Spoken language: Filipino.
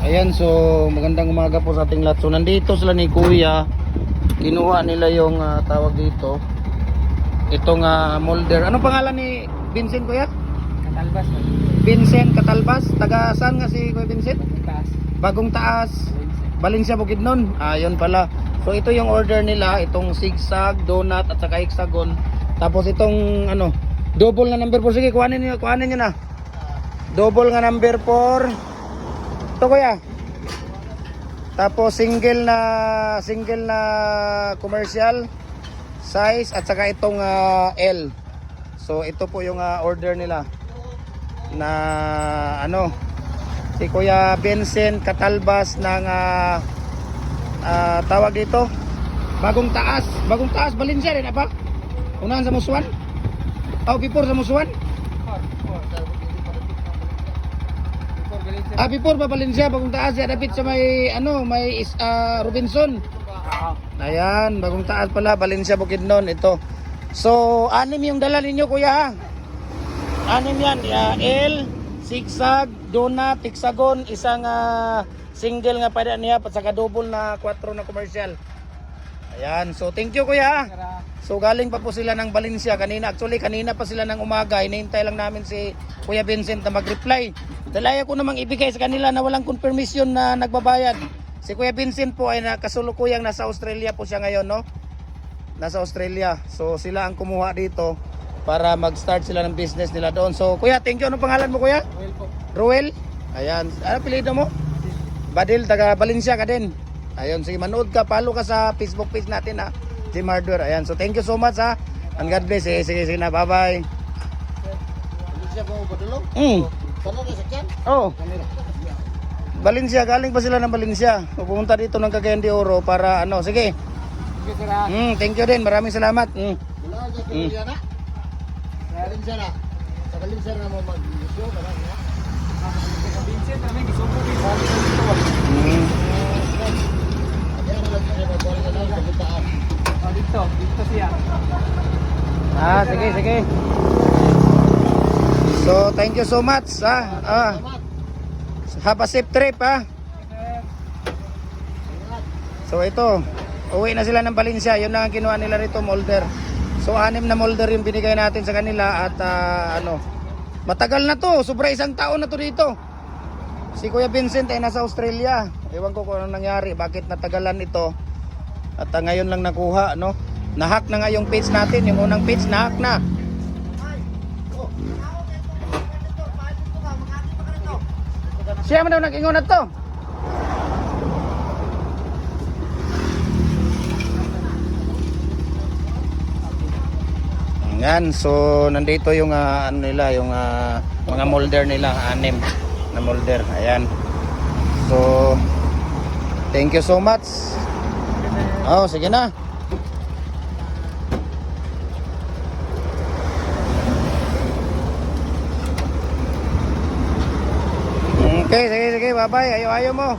Ayan, so magandang umaga po sa ating lahat. So nandito sila ni Kuya. Kinuha nila yung tawag dito. Itong molder. Anong pangalan ni Vincent, Kuya? Katalbas. Vincent Catalbas. Taga saan nga si Kuya Vincent? Taas. Bagong Taas. Valencia, Bukidnon. Ayun pala. So ito yung order nila. Itong zigzag, donut at saka hexagon. Tapos itong double na number 4. Sige, kuhanin nyo na. Double nga number 4. Ito, Kuya. Tapos single na commercial size at saka itong L. So ito po yung order nila na si Kuya Vincent Catalbas ng tawag dito Bagong Taas Valencia rin ba? Unahan sa Musuan? Before sa Musuan? Before pa Valencia, Bagong Taas, ya dapit sa may Robinson. Ayan, Bagong Taas pala, Valencia, Bukidnon ito. So, 6 yung dala ninyo, Kuya, ha? 6 yan, L, zigzag, donut, hexagon, isang single nga pwede niya, at saka double na 4 na commercial. Ayan, so thank you, Kuya, ha? So galing pa po sila ng Valencia kanina. Actually kanina pa sila ng umaga. Hinihintay lang namin si Kuya Vincent na mag-reply. Dalaya ko namang ibigay sa kanila na walang confirmation na nagbabayad. Si Kuya Vincent po ay nakasulukuyang nasa Australia po siya ngayon, no? Nasa Australia. So sila ang kumuha dito para mag-start sila ng business nila doon. So Kuya, thank you. Anong pangalan mo, Kuya? Ruel po. Ruel? Ayan. Ano apelyido mo? Badil, taga Valencia ka din. Ayun, sige, manood ka, follow ka sa Facebook page natin, ha? Team Hardware. Ayan, so thank you so much, ha? And God bless. Sige na, bye-bye. Valencia po ba dulong? Sana na sakyan? Valencia, galing pa sila ng Valencia. Pupunta dito ng Cagayan de Oro para sige. Sige, sir. Thank you din, maraming salamat. Wala ka sa Valencia na? Valencia na. Sa Valencia na mo mag-isyo, marami na. Sa Vincent, namin gisupo dito. Dito siya. Sige. So, thank you so much, ha? Have a safe trip, ha? So, ito. Uwi na sila ng Valencia. Yun lang ang kinuha nila rito, molder. So, 6 na molder yung binigay natin sa kanila. At, matagal na to. Sobra 1 taon na to dito. Si Kuya Vincent ay nasa Australia. Ewan ko kung anong nangyari. Bakit natagalan ito. At ngayon lang nakuha, no? Nahack na nga yung page natin. Yung unang page, nahack na. Siya mo daw nag-ingon na to. Yan, so nandito yung yung mga molder nila, 6 na molder. Ayan. So thank you so much. Sige na. Okay, sige, bye-bye. Ayaw mo.